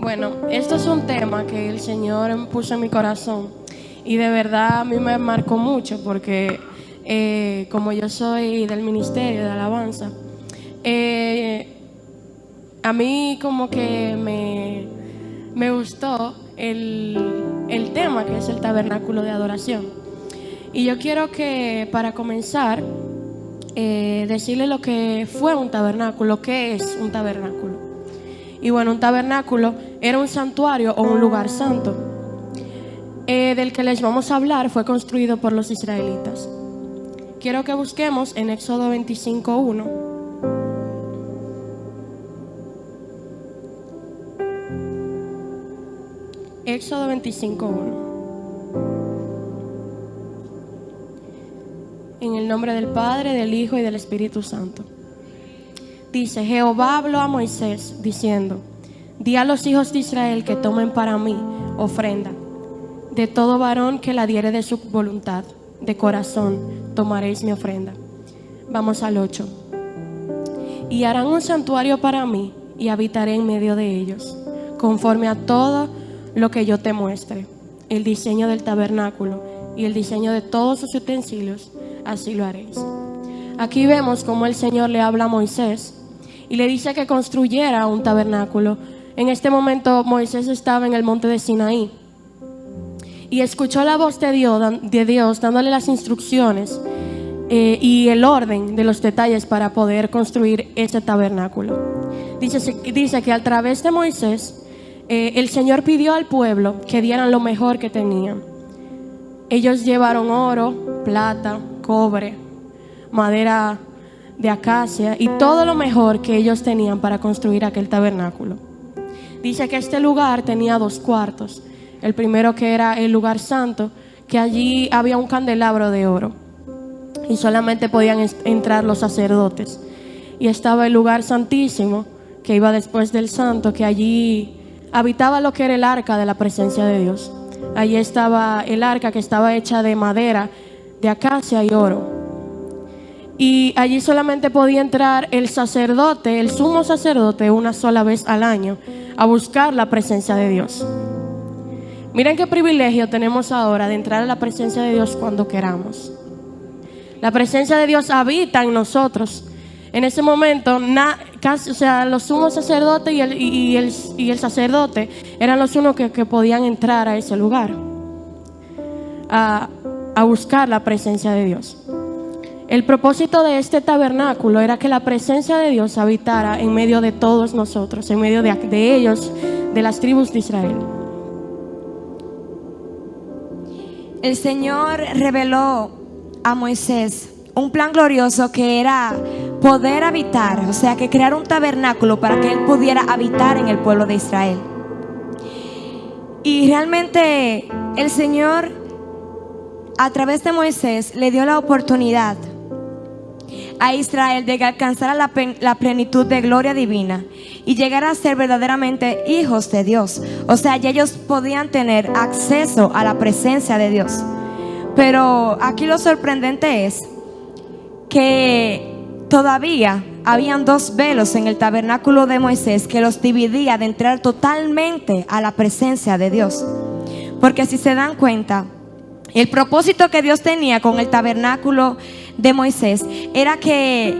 Bueno, esto es un tema que el Señor me puso en mi corazón y de verdad a mí me marcó mucho porque como yo soy del ministerio de alabanza, a mí como que me gustó el tema que es el tabernáculo de adoración. Y yo quiero que para comenzar decirle lo que fue un tabernáculo, qué es un tabernáculo. Y bueno, un tabernáculo era un santuario o un lugar santo del que les vamos a hablar. Fue construido por los israelitas. Quiero que busquemos en Éxodo 25:1. Éxodo 25:1. En el nombre del Padre, del Hijo y del Espíritu Santo. Dice: Jehová habló a Moisés diciendo: di a los hijos de Israel que tomen para mí ofrenda. De todo varón que la diere de su voluntad, de corazón, tomaréis mi ofrenda. Vamos al 8. Y harán un santuario para mí, y habitaré en medio de ellos, conforme a todo lo que yo te muestre. El diseño del tabernáculo y el diseño de todos sus utensilios, así lo haréis. Aquí vemos cómo el Señor le habla a Moisés y le dice que construyera un tabernáculo. En este momento Moisés estaba en el monte de Sinaí y escuchó la voz de Dios dándole las instrucciones y el orden de los detalles para poder construir ese tabernáculo. Dice que a través de Moisés el Señor pidió al pueblo que dieran lo mejor que tenían. Ellos llevaron oro, plata, cobre, madera de acacia y todo lo mejor que ellos tenían para construir aquel tabernáculo. Dice que este lugar tenía 2 cuartos. El primero, que era el lugar santo, que allí había un candelabro de oro y solamente podían entrar los sacerdotes. Y estaba el lugar santísimo, que iba después del santo, que allí habitaba lo que era el arca de la presencia de Dios. Allí estaba el arca, que estaba hecha de madera de acacia y oro. Y allí solamente podía entrar el sacerdote, el sumo sacerdote, una sola vez al año a buscar la presencia de Dios. Miren qué privilegio tenemos ahora de entrar a la presencia de Dios cuando queramos. La presencia de Dios habita en nosotros. En ese momento, los sumos sacerdotes y el sacerdote eran los únicos que podían entrar a ese lugar a buscar la presencia de Dios. El propósito de este tabernáculo era que la presencia de Dios habitara en medio de todos nosotros, en medio de ellos, de las tribus de Israel. El Señor reveló a Moisés un plan glorioso que era poder habitar, o sea, que crear un tabernáculo para que Él pudiera habitar en el pueblo de Israel. Y realmente el Señor, a través de Moisés, le dio la oportunidad a Israel de alcanzar la plenitud de gloria divina y llegar a ser verdaderamente hijos de Dios. O sea, ya ellos podían tener acceso a la presencia de Dios. Pero aquí lo sorprendente es que todavía habían 2 velos en el tabernáculo de Moisés que los dividía de entrar totalmente a la presencia de Dios. Porque si se dan cuenta, el propósito que Dios tenía con el tabernáculo de Moisés era que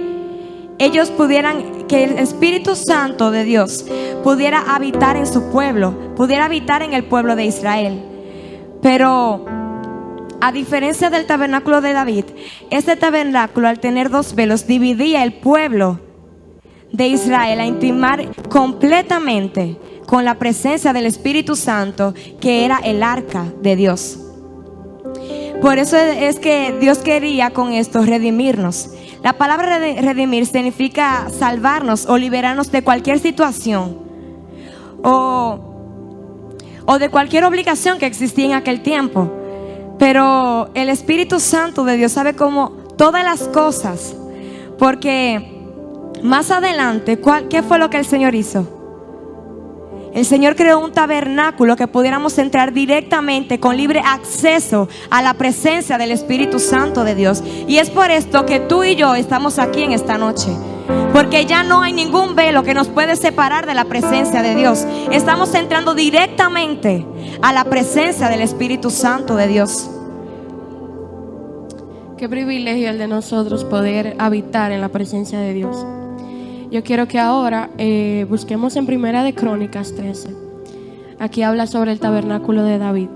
ellos pudieran, que el Espíritu Santo de Dios pudiera habitar en su pueblo, pudiera habitar en el pueblo de Israel. Pero a diferencia del tabernáculo de David, este tabernáculo, al tener 2 velos, dividía el pueblo de Israel a intimar completamente con la presencia del Espíritu Santo, que era el arca de Dios. Por eso es que Dios quería con esto redimirnos. La palabra redimir significa salvarnos o liberarnos de cualquier situación o de cualquier obligación que existía en aquel tiempo. Pero el Espíritu Santo de Dios sabe cómo todas las cosas, porque más adelante, ¿qué fue lo que el Señor hizo? El Señor creó un tabernáculo que pudiéramos entrar directamente con libre acceso a la presencia del Espíritu Santo de Dios. Y es por esto que tú y yo estamos aquí en esta noche. porque ya no hay ningún velo que nos puede separar de la presencia de Dios. Estamos entrando directamente a la presencia del Espíritu Santo de Dios. Qué privilegio el de nosotros poder habitar en la presencia de Dios. Yo quiero que ahora busquemos en Primera de Crónicas 13. Aquí habla sobre el tabernáculo de David.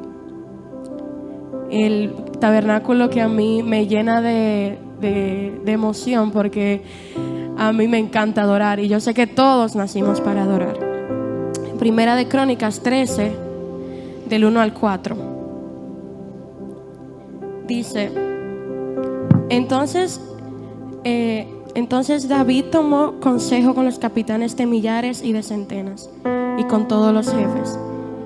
El tabernáculo que a mí me llena de emoción, porque a mí me encanta adorar y yo sé que todos nacimos para adorar. Primera de Crónicas 13, del 1 al 4. Dice: Entonces David tomó consejo con los capitanes de millares y de centenas y con todos los jefes.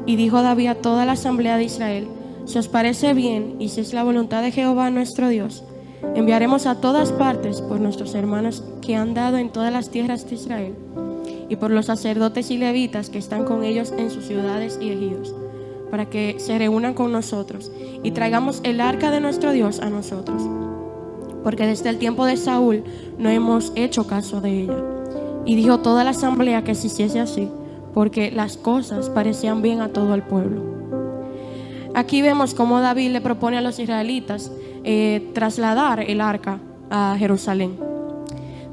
Y dijo David a toda la asamblea de Israel: si os parece bien y si es la voluntad de Jehová nuestro Dios, enviaremos a todas partes por nuestros hermanos que han dado en todas las tierras de Israel, y por los sacerdotes y levitas que están con ellos en sus ciudades y ejidos, para que se reúnan con nosotros y traigamos el arca de nuestro Dios a nosotros, porque desde el tiempo de Saúl no hemos hecho caso de ella. Y dijo toda la asamblea que se hiciese así, porque las cosas parecían bien a todo el pueblo. Aquí vemos cómo David le propone a los israelitas trasladar el arca a Jerusalén.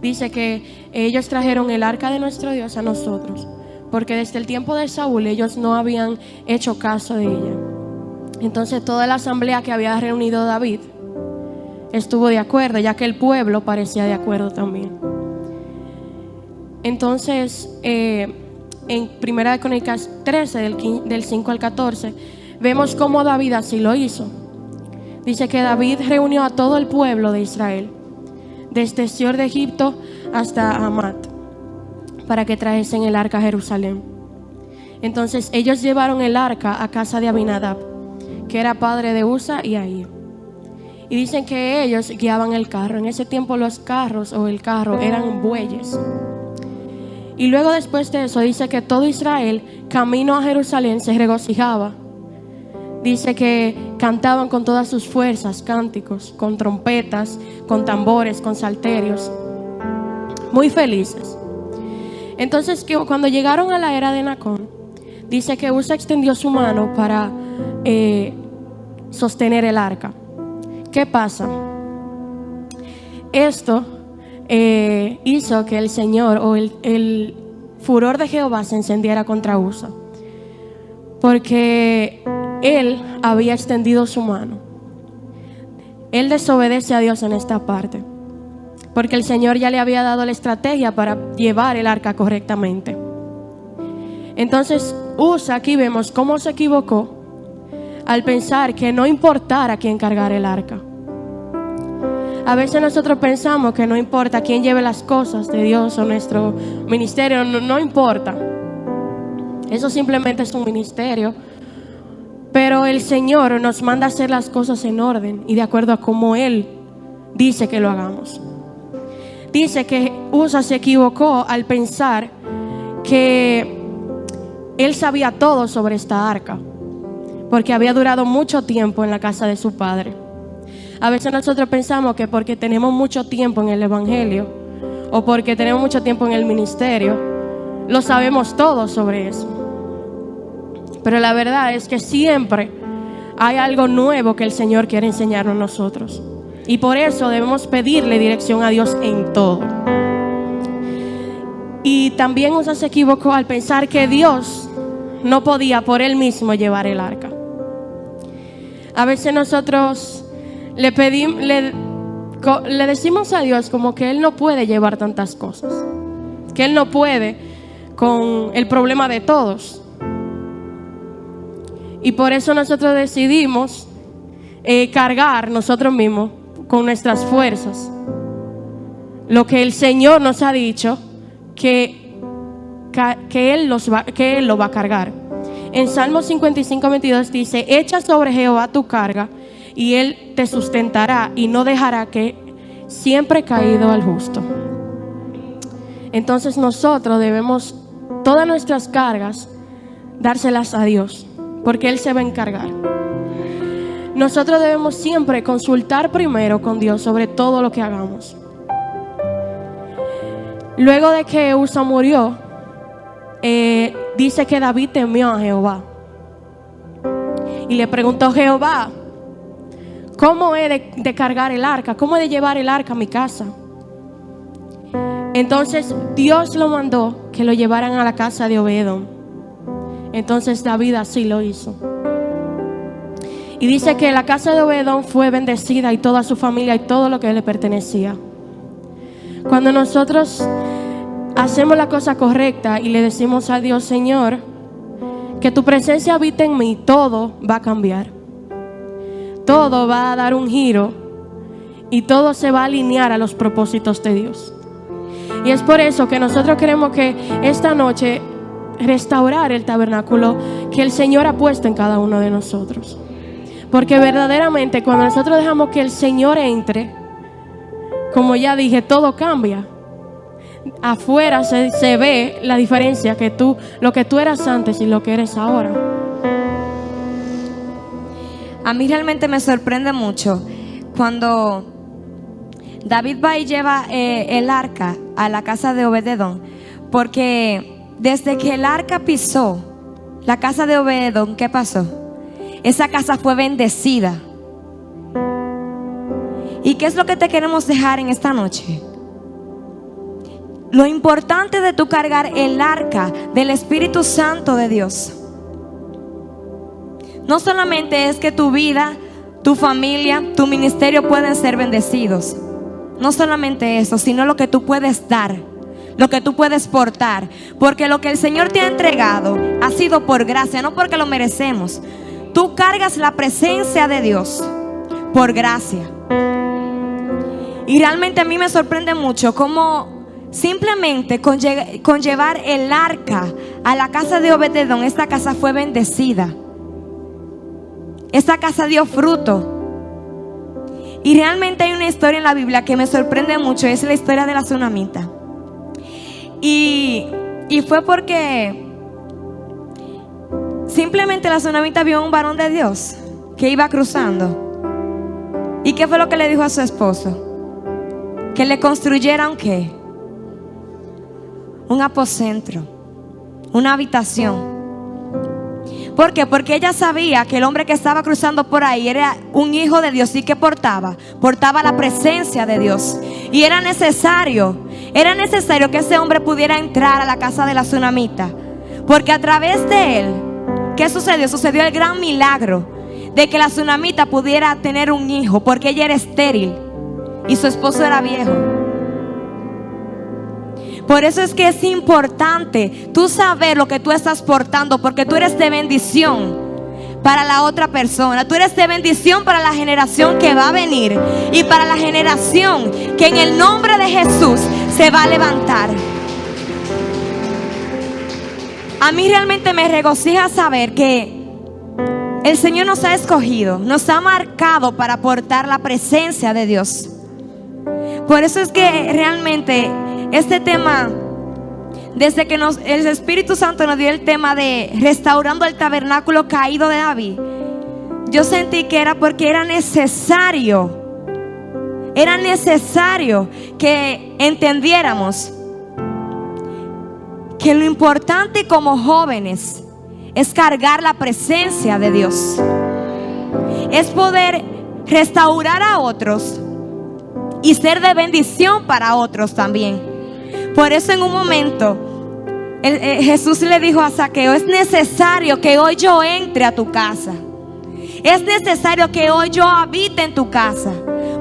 Dice que ellos trajeron el arca de nuestro Dios a nosotros, porque desde el tiempo de Saúl ellos no habían hecho caso de ella. Entonces toda la asamblea que había reunido David estuvo de acuerdo, ya que el pueblo parecía de acuerdo también. Entonces en Primera de Crónicas 13 del 5 al 14 vemos cómo David así lo hizo. Dice que David reunió a todo el pueblo de Israel, desde Sior de Egipto hasta Hamat, para que trajesen el arca a Jerusalén. Entonces ellos llevaron el arca a casa de Abinadab, que era padre de Usa y Ahí. Y dicen que ellos guiaban el carro. En ese tiempo los carros o el carro eran bueyes. Y luego después de eso dice que todo Israel camino a Jerusalén se regocijaba. Dice que cantaban con todas sus fuerzas cánticos, con trompetas, con tambores, con salterios, muy felices. Entonces cuando llegaron a la era de Nacón, dice que Usa extendió su mano para sostener el arca. ¿Qué pasa? Esto hizo que el Señor o el furor de Jehová se encendiera contra Usa, porque él había extendido su mano. Él desobedece a Dios en esta parte, porque el Señor ya le había dado la estrategia para llevar el arca correctamente. Entonces Usa, aquí vemos cómo se equivocó al pensar que no importara quién cargara el arca. A veces nosotros pensamos que no importa quién lleve las cosas de Dios o nuestro ministerio, no importa. Eso simplemente es un ministerio. Pero el Señor nos manda a hacer las cosas en orden y de acuerdo a cómo Él dice que lo hagamos. Dice que Usa se equivocó al pensar que él sabía todo sobre esta arca, porque había durado mucho tiempo en la casa de su padre. A veces nosotros pensamos que porque tenemos mucho tiempo en el evangelio o porque tenemos mucho tiempo en el ministerio, lo sabemos todo sobre eso. Pero la verdad es que siempre hay algo nuevo que el Señor quiere enseñarnos a nosotros. Y por eso debemos pedirle dirección a Dios en todo. Y también Usa se equivocó al pensar que Dios no podía por Él mismo llevar el arca. A veces nosotros le decimos a Dios como que Él no puede llevar tantas cosas, que Él no puede con el problema de todos. Y por eso nosotros decidimos cargar nosotros mismos con nuestras fuerzas lo que el Señor nos ha dicho que Él lo va a cargar. En Salmo 55:22 dice: echa sobre Jehová tu carga y Él te sustentará y no dejará que siempre caído al justo. Entonces nosotros debemos todas nuestras cargas dárselas a Dios, porque Él se va a encargar. Nosotros debemos siempre consultar primero con Dios sobre todo lo que hagamos. Luego de que Usa murió, dice que David temió a Jehová y le preguntó a Jehová: ¿cómo he de cargar el arca? ¿Cómo he de llevar el arca a mi casa? Entonces Dios lo mandó que lo llevaran a la casa de Obed-edom. Entonces David así lo hizo. Y dice que la casa de Obed-edom fue bendecida, y toda su familia y todo lo que le pertenecía. Cuando nosotros hacemos la cosa correcta y le decimos a Dios: Señor, que tu presencia habite en mí, todo va a cambiar. Todo va a dar un giro y todo se va a alinear a los propósitos de Dios. Y es por eso que nosotros queremos que esta noche restaurar el tabernáculo que el Señor ha puesto en cada uno de nosotros. Porque verdaderamente cuando nosotros dejamos que el Señor entre, como ya dije, todo cambia. Afuera se ve la diferencia que lo que tú eras antes y lo que eres ahora. A mí realmente me sorprende mucho cuando David va y lleva el arca a la casa de Obed-edom, porque desde que el arca pisó la casa de Obed-edom, ¿qué pasó? Esa casa fue bendecida. ¿Y qué es lo que te queremos dejar en esta noche? Lo importante de tu cargar el arca del Espíritu Santo de Dios. No solamente es que tu vida, tu familia, tu ministerio pueden ser bendecidos. No solamente eso, sino lo que tú puedes dar, lo que tú puedes portar. Porque lo que el Señor te ha entregado ha sido por gracia, no porque lo merecemos. Tú cargas la presencia de Dios por gracia. Y realmente a mí me sorprende mucho cómo simplemente con llevar el arca a la casa de Obed-edom, esta casa fue bendecida. Esta casa dio fruto. Y realmente hay una historia en la Biblia que me sorprende mucho. Es la historia de la tsunamita. Y fue porque simplemente la tsunamita vio a un varón de Dios que iba cruzando. ¿Y qué fue lo que le dijo a su esposo? Que le construyera un aposento, una habitación. ¿Por qué? Porque ella sabía que el hombre que estaba cruzando por ahí era un hijo de Dios. ¿Y qué portaba? Portaba la presencia de Dios. Y era necesario que ese hombre pudiera entrar a la casa de la tsunamita. Porque a través de él, ¿qué sucedió? Sucedió el gran milagro de que la tsunamita pudiera tener un hijo, porque ella era estéril y su esposo era viejo. Por eso es que es importante tú saber lo que tú estás portando, porque tú eres de bendición para la otra persona. Tú eres de bendición para la generación que va a venir y para la generación que en el nombre de Jesús se va a levantar. A mí realmente me regocija saber que el Señor nos ha escogido, nos ha marcado para portar la presencia de Dios. Por eso es que realmente este tema, desde que el Espíritu Santo nos dio el tema de restaurando el tabernáculo caído de David, yo sentí que era porque era necesario que entendiéramos que lo importante como jóvenes es cargar la presencia de Dios, es poder restaurar a otros y ser de bendición para otros también. Por eso en un momento Jesús le dijo a Zaqueo: es necesario que hoy yo entre a tu casa, es necesario que hoy yo habite en tu casa,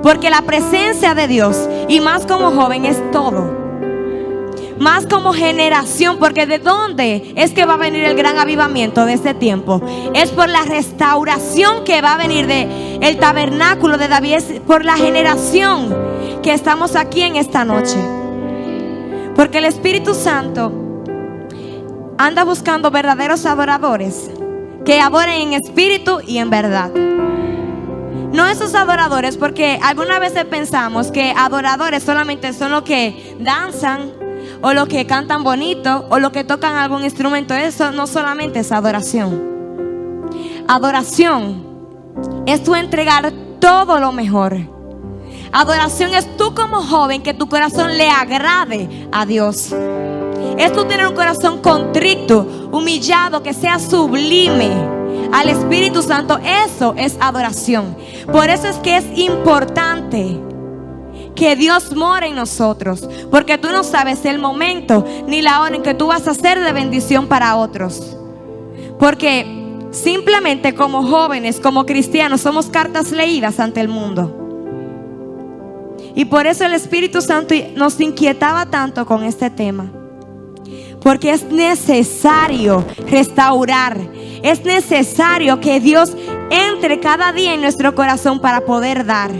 porque la presencia de Dios, y más como joven, es todo. Más como generación, porque ¿de dónde es que va a venir el gran avivamiento de este tiempo? Es por la restauración que va a venir del tabernáculo de David, es por la generación que estamos aquí en esta noche. Porque el Espíritu Santo anda buscando verdaderos adoradores que adoren en espíritu y en verdad. No esos adoradores, porque algunas veces pensamos que adoradores solamente son los que danzan, o los que cantan bonito, o los que tocan algún instrumento. Eso no solamente es adoración. Adoración es tú entregar todo lo mejor. Adoración es tú como joven que tu corazón le agrade a Dios. Es tú tener un corazón contrito, humillado, que sea sublime al Espíritu Santo. Eso es adoración. Por eso es que es importante que Dios more en nosotros, porque tú no sabes el momento ni la hora en que tú vas a ser de bendición para otros. Porque simplemente como jóvenes, como cristianos, somos cartas leídas ante el mundo. Y por eso el Espíritu Santo nos inquietaba tanto con este tema. Porque es necesario restaurar. Es necesario que Dios entre cada día en nuestro corazón para poder dar.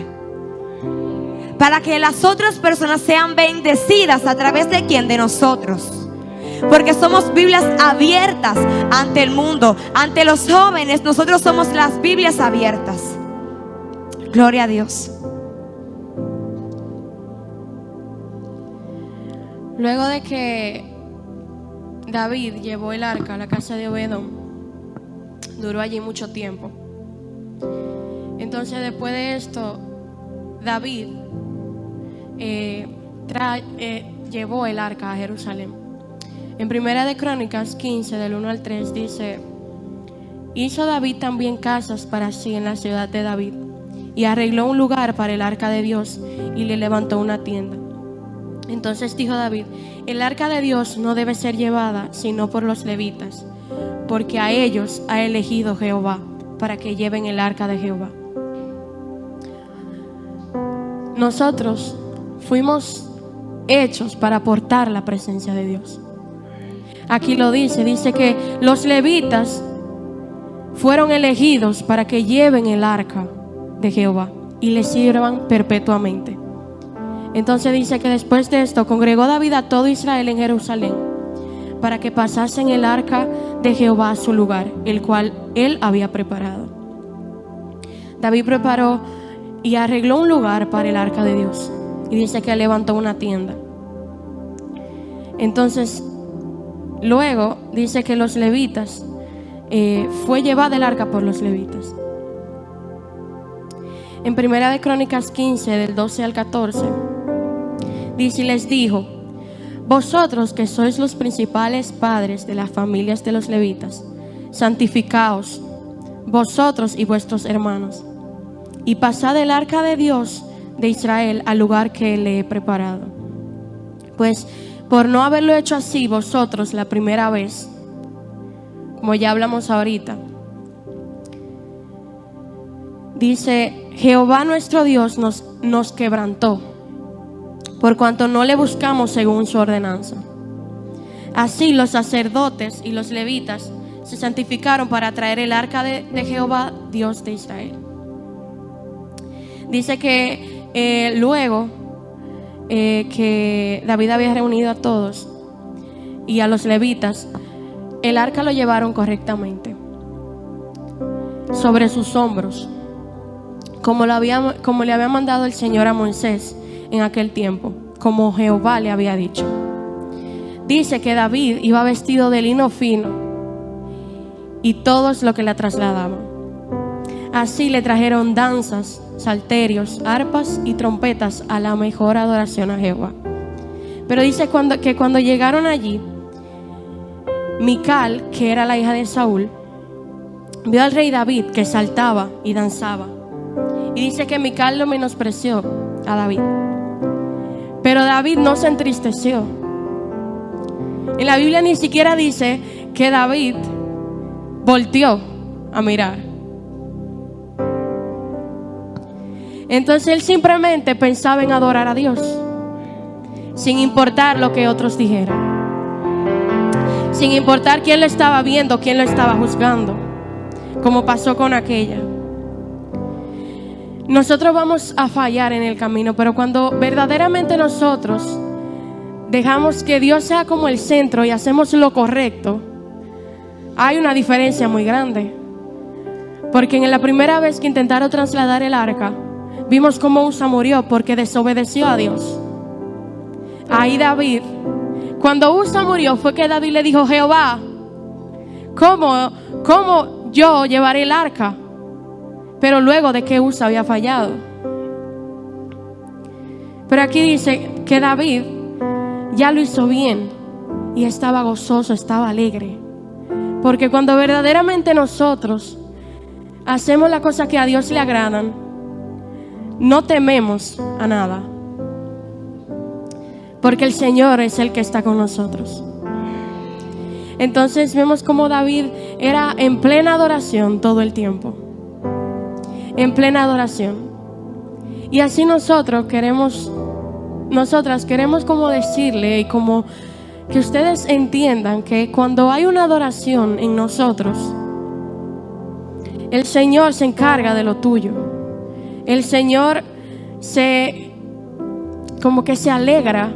Para que las otras personas sean bendecidas a través de quién, de nosotros. Porque somos Biblias abiertas ante el mundo, ante los jóvenes. Nosotros somos las Biblias abiertas. Gloria a Dios. Luego de que David llevó el arca a la casa de Obed-edom, duró allí mucho tiempo. Entonces, después de esto, David llevó el arca a Jerusalén. En Primera de Crónicas 15, del 1 al 3, dice: hizo David también casas para sí en la ciudad de David, y arregló un lugar para el arca de Dios, y le levantó una tienda. Entonces dijo David: el arca de Dios no debe ser llevada sino por los levitas, porque a ellos ha elegido Jehová para que lleven el arca de Jehová. Nosotros fuimos hechos para portar la presencia de Dios. Aquí lo dice que los levitas fueron elegidos para que lleven el arca de Jehová y le sirvan perpetuamente. Entonces dice que después de esto congregó David a todo Israel en Jerusalén para que pasasen el arca de Jehová a su lugar, el cual él había preparado. David preparó y arregló un lugar para el arca de Dios, y dice que levantó una tienda. Entonces luego dice que los levitas, fue llevada el arca por los levitas. En Primera de Crónicas 15, del 12 al 14, dice: y les dijo: vosotros que sois los principales padres de las familias de los levitas, santificaos vosotros y vuestros hermanos, y pasad el arca de Dios de Israel al lugar que le he preparado. Pues por no haberlo hecho así vosotros la primera vez, como ya hablamos ahorita, dice: Jehová nuestro Dios nos quebrantó, por cuanto no le buscamos según su ordenanza. Así los sacerdotes y los levitas se santificaron para traer el arca de Jehová, Dios de Israel. Dice que luego que David había reunido a todos y a los levitas, el arca lo llevaron correctamente sobre sus hombros, como le había mandado el Señor a Moisés en aquel tiempo, como Jehová le había dicho. Dice que David iba vestido de lino fino y todos los que la trasladaban. Así le trajeron danzas, salterios, arpas y trompetas a la mejor adoración a Jehová. Pero dice que cuando llegaron allí, Mical, que era la hija de Saúl, vio al rey David que saltaba y danzaba. Y dice que Mical lo menospreció a David. Pero David no se entristeció. En la Biblia ni siquiera dice que David volteó a mirar. Entonces él simplemente pensaba en adorar a Dios, sin importar lo que otros dijeran, sin importar quién lo estaba viendo, quién lo estaba juzgando, como pasó con aquella. Nosotros vamos a fallar en el camino, pero cuando verdaderamente nosotros dejamos que Dios sea como el centro y hacemos lo correcto, hay una diferencia muy grande. Porque en la primera vez que intentaron trasladar el arca, vimos cómo Usa murió porque desobedeció a Dios. Ahí David, cuando Usa murió, fue que David le dijo: Jehová, ¿cómo yo llevaré el arca? Pero luego de que Usa había fallado. Pero aquí dice que David ya lo hizo bien y estaba gozoso, estaba alegre. Porque cuando verdaderamente nosotros hacemos las cosas que a Dios le agradan, no tememos a nada. Porque el Señor es el que está con nosotros. Entonces vemos como David era en plena adoración todo el tiempo. En plena adoración. Y así nosotras queremos como decirle y como que ustedes entiendan que cuando hay una adoración en nosotros, el Señor se encarga de lo tuyo. El Señor como que se alegra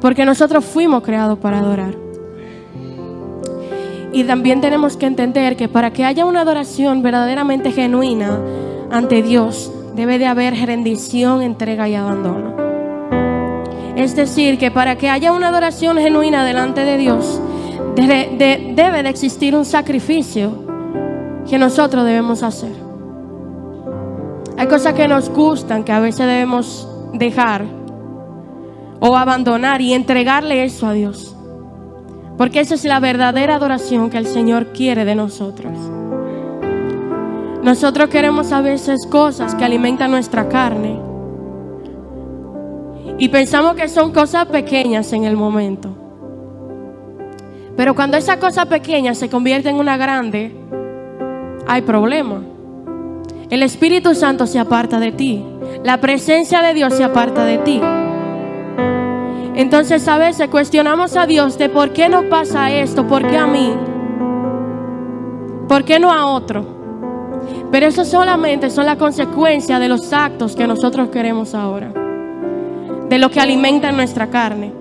porque nosotros fuimos creados para adorar. Y también tenemos que entender que para que haya una adoración verdaderamente genuina ante Dios, debe de haber rendición, entrega y abandono. Es decir, que para que haya una adoración genuina delante de Dios, debe de existir un sacrificio que nosotros debemos hacer. Hay cosas que nos gustan, que a veces debemos dejar o abandonar y entregarle eso a Dios. Porque esa es la verdadera adoración que el Señor quiere de nosotros. Nosotros queremos a veces cosas que alimentan nuestra carne y pensamos que son cosas pequeñas en el momento. Pero cuando esa cosa pequeña se convierte en una grande, hay problema. El Espíritu Santo se aparta de ti. La presencia de Dios se aparta de ti. Entonces a veces cuestionamos a Dios de por qué no pasa esto, por qué a mí, por qué no a otro. Pero eso solamente son las consecuencias de los actos que nosotros queremos ahora, de lo que alimenta nuestra carne.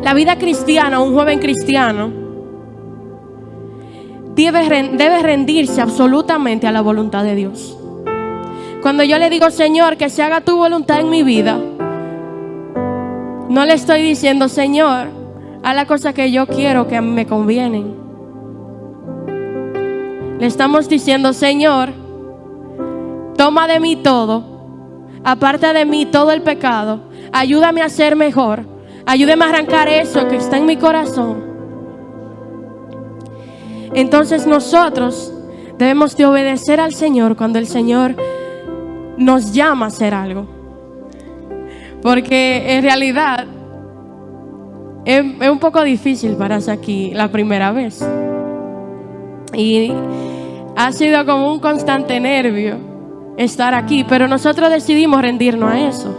La vida cristiana, un joven cristiano debe rendirse absolutamente a la voluntad de Dios. Cuando yo le digo, Señor, que se haga tu voluntad en mi vida, no le estoy diciendo, Señor, haz la cosa que yo quiero, que a mí me convienen. Le estamos diciendo, Señor, toma de mí todo, aparta de mí todo el pecado, ayúdame a ser mejor, ayúdame a arrancar eso que está en mi corazón. Entonces nosotros debemos de obedecer al Señor cuando el Señor nos llama a hacer algo. Porque en realidad es un poco difícil pararse aquí la primera vez. Y ha sido como un constante nervio estar aquí. Pero nosotros decidimos rendirnos a eso.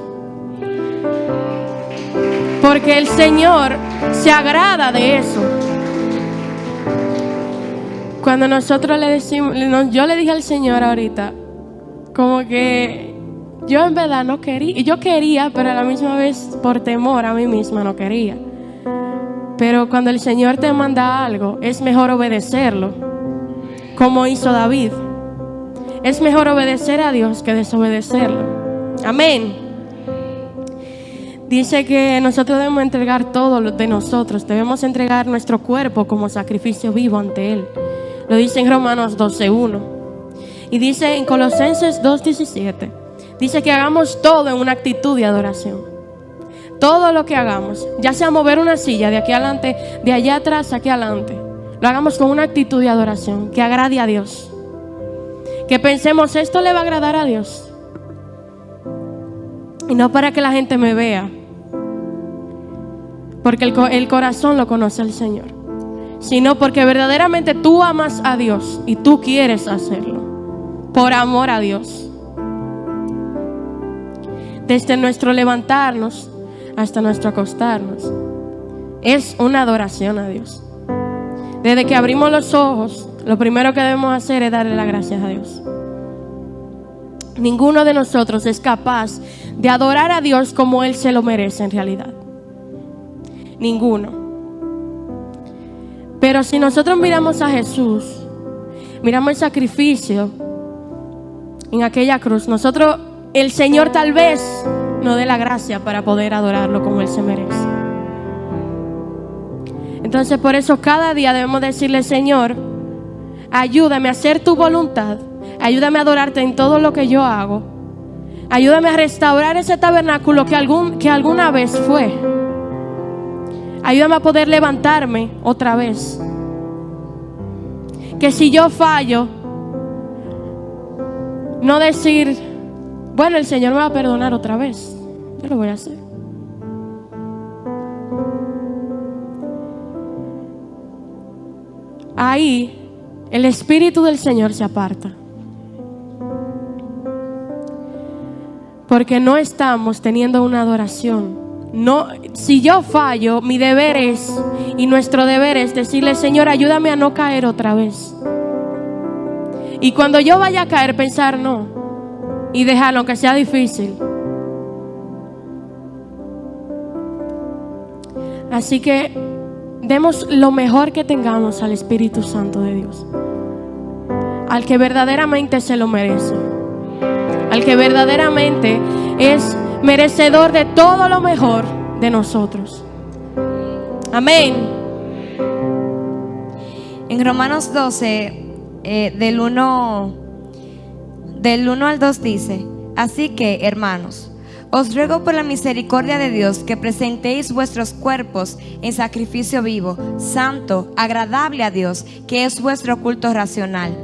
Porque el Señor se agrada de eso. Cuando nosotros le decimos, yo le dije al Señor ahorita, como que yo en verdad no quería, y yo quería, pero a la misma vez por temor a mí misma no quería. Pero cuando el Señor te manda algo, es mejor obedecerlo, como hizo David. Es mejor obedecer a Dios que desobedecerlo. Amén. Dice que nosotros debemos entregar todo lo de nosotros, debemos entregar nuestro cuerpo como sacrificio vivo ante Él. Lo dice en Romanos 12:1. Y dice en Colosenses 2:17. Dice que hagamos todo en una actitud de adoración. Todo lo que hagamos, ya sea mover una silla de aquí adelante, de allá atrás, aquí adelante, lo hagamos con una actitud de adoración que agrade a Dios. Que pensemos, esto le va a agradar a Dios. Y no para que la gente me vea, porque el corazón lo conoce el Señor, sino porque verdaderamente tú amas a Dios y tú quieres hacerlo por amor a Dios. Desde nuestro levantarnos hasta nuestro acostarnos es una adoración a Dios. Desde que abrimos los ojos, lo primero que debemos hacer es darle las gracias a Dios. Ninguno de nosotros es capaz de adorar a Dios como Él se lo merece en realidad. Ninguno. Pero si nosotros miramos a Jesús, miramos el sacrificio en aquella cruz, el Señor tal vez nos dé la gracia para poder adorarlo como Él se merece. Entonces por eso cada día debemos decirle, Señor, ayúdame a hacer tu voluntad, ayúdame a adorarte en todo lo que yo hago, Ayúdame a restaurar ese tabernáculo que alguna vez fue. Ayúdame a poder levantarme otra vez. Que si yo fallo, no decir, bueno, el Señor me va a perdonar otra vez. Yo lo voy a hacer. Ahí el Espíritu del Señor se aparta. Porque no estamos teniendo una adoración. No, si yo fallo, mi deber es, y nuestro deber es decirle, Señor, ayúdame a no caer otra vez. Y cuando yo vaya a caer, pensar no, y dejarlo, aunque sea difícil. Así que demos lo mejor que tengamos al Espíritu Santo de Dios, al que verdaderamente se lo merece, al que verdaderamente es merecedor de todo lo mejor de nosotros. Amén. En Romanos 12, del 1 al 2 dice: así que, hermanos, os ruego por la misericordia de Dios que presentéis vuestros cuerpos en sacrificio vivo, santo, agradable a Dios, que es vuestro culto racional.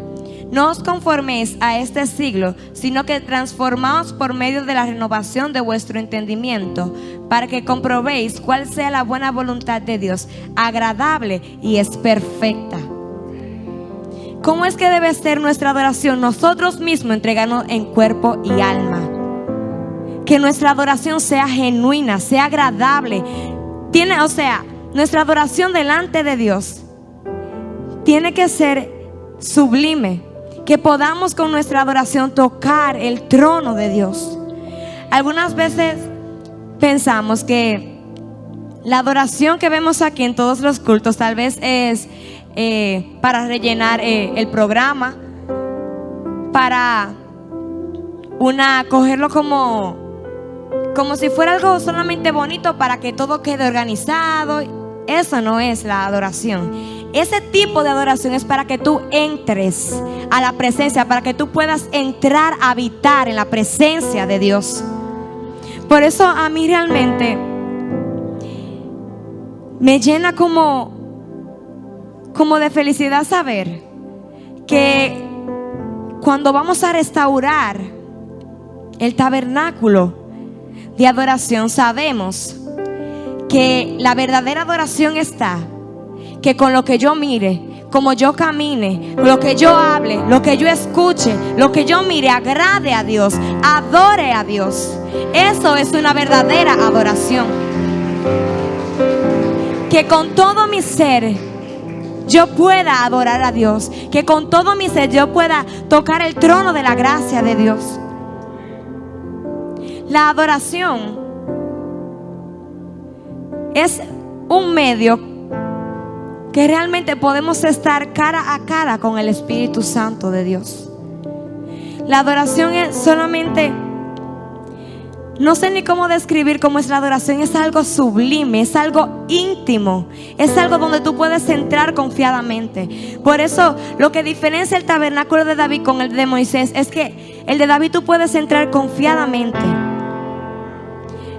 No os conforméis a este siglo, sino que transformaos por medio de la renovación de vuestro entendimiento, para que comprobéis cuál sea la buena voluntad de Dios, agradable y es perfecta. ¿Cómo es que debe ser nuestra adoración? Nosotros mismos entregarnos en cuerpo y alma. Que nuestra adoración sea genuina, sea agradable. Nuestra adoración delante de Dios tiene que ser sublime. Que podamos con nuestra adoración tocar el trono de Dios. Algunas veces pensamos que la adoración que vemos aquí en todos los cultos tal vez es para rellenar el programa, para cogerlo como si fuera algo solamente bonito para que todo quede organizado. Eso no es la adoración. Ese tipo de adoración es para que tú entres a la presencia, para que tú puedas entrar a habitar en la presencia de Dios. Por eso a mí realmente me llena como de felicidad saber que cuando vamos a restaurar el tabernáculo de adoración, sabemos que la verdadera adoración está que con lo que yo mire, como yo camine, lo que yo hable, lo que yo escuche, lo que yo mire, agrade a Dios, adore a Dios. Eso es una verdadera adoración. Que con todo mi ser yo pueda adorar a Dios, que con todo mi ser yo pueda tocar el trono de la gracia de Dios. La adoración es un medio que realmente podemos estar cara a cara con el Espíritu Santo de Dios. La adoración es solamente, no sé ni cómo describir cómo es la adoración. Es algo sublime, es algo íntimo, es algo donde tú puedes entrar confiadamente. Por eso lo que diferencia el tabernáculo de David con el de Moisés es que el de David tú puedes entrar confiadamente.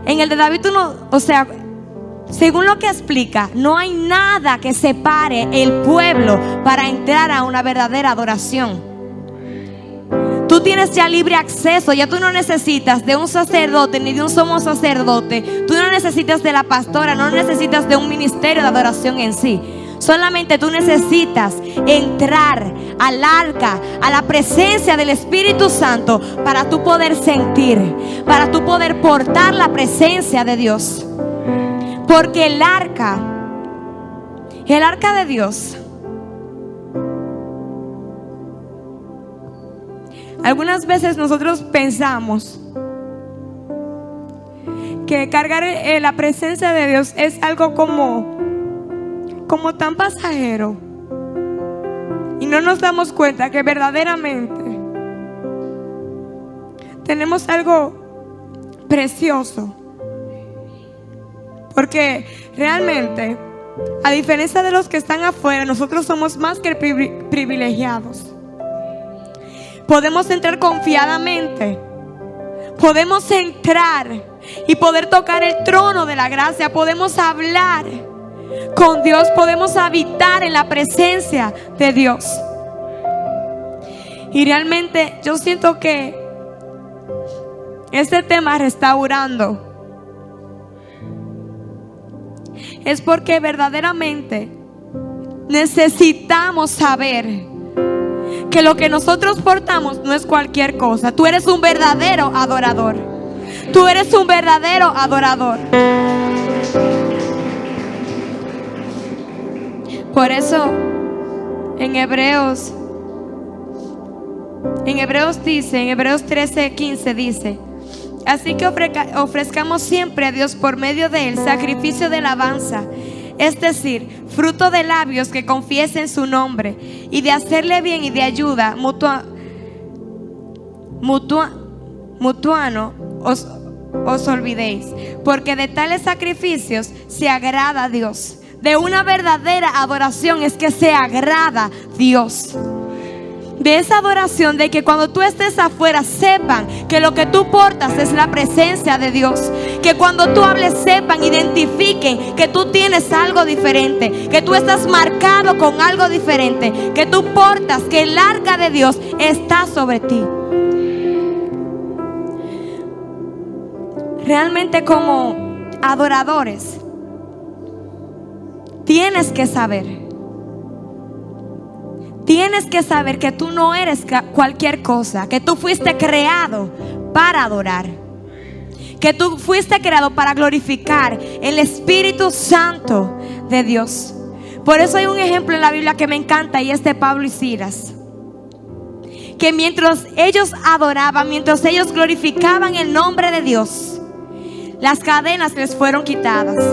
En el de David tú no, según lo que explica, no hay nada que separe el pueblo para entrar a una verdadera adoración. Tú tienes ya libre acceso, ya tú no necesitas de un sacerdote ni de un sumo sacerdote. Tú no necesitas de la pastora, no necesitas de un ministerio de adoración en sí. Solamente tú necesitas entrar al arca, a la presencia del Espíritu Santo, para tú poder sentir, para tú poder portar la presencia de Dios. Porque el arca de Dios, algunas veces nosotros pensamos que cargar la presencia de Dios es algo como tan pasajero, y no nos damos cuenta que verdaderamente tenemos algo precioso. Porque realmente, a diferencia de los que están afuera, nosotros somos más que privilegiados. Podemos entrar confiadamente podemos entrar y poder tocar el trono de la gracia. Podemos hablar con Dios, podemos habitar en la presencia de Dios. Y realmente yo siento que este tema restaurando es porque verdaderamente necesitamos saber que lo que nosotros portamos no es cualquier cosa. Tú eres un verdadero adorador. Tú eres un verdadero adorador. Por eso en Hebreos dice, en Hebreos 13:15 dice: así que ofrezcamos siempre a Dios por medio de él sacrificio de alabanza, es decir, fruto de labios que confiesen su nombre, y de hacerle bien y de ayuda mutuano os olvidéis, porque de tales sacrificios se agrada a Dios. De una verdadera adoración es que se agrada Dios. De esa adoración, de que cuando tú estés afuera sepan que lo que tú portas es la presencia de Dios. Que cuando tú hables sepan, identifiquen que tú tienes algo diferente, que tú estás marcado con algo diferente, que tú portas, que el arca de Dios está sobre ti. Realmente como adoradores tienes que saber que tú no eres cualquier cosa, que tú fuiste creado para adorar, que tú fuiste creado para glorificar el Espíritu Santo de Dios. Por eso hay un ejemplo en la Biblia que me encanta, y es de Pablo y Silas, que mientras ellos adoraban, mientras ellos glorificaban el nombre de Dios, las cadenas les fueron quitadas,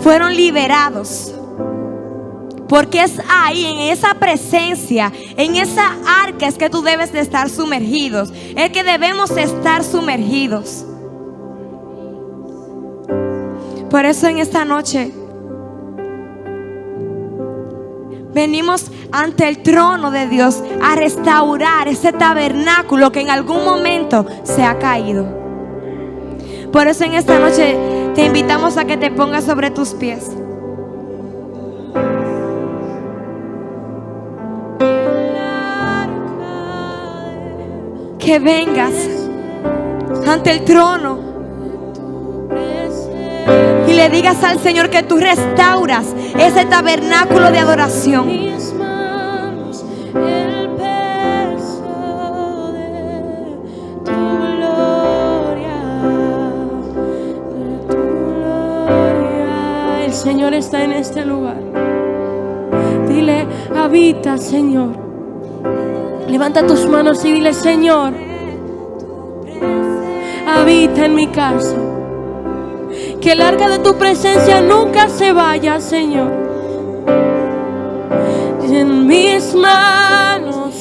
fueron liberados. Porque es ahí, en esa presencia, en esa arca, es que tú debes de estar sumergidos. Es que debemos estar sumergidos. Por eso en esta noche venimos ante el trono de Dios a restaurar ese tabernáculo que en algún momento se ha caído. Por eso en esta noche te invitamos a que te pongas sobre tus pies. Que vengas ante el trono y le digas al Señor que tú restauras ese tabernáculo de adoración. El Señor está en este lugar. Dile: habita, Señor. Levanta tus manos y dile: Señor, habita en mi casa. Que el arca de tu presencia nunca se vaya, Señor. En mis manos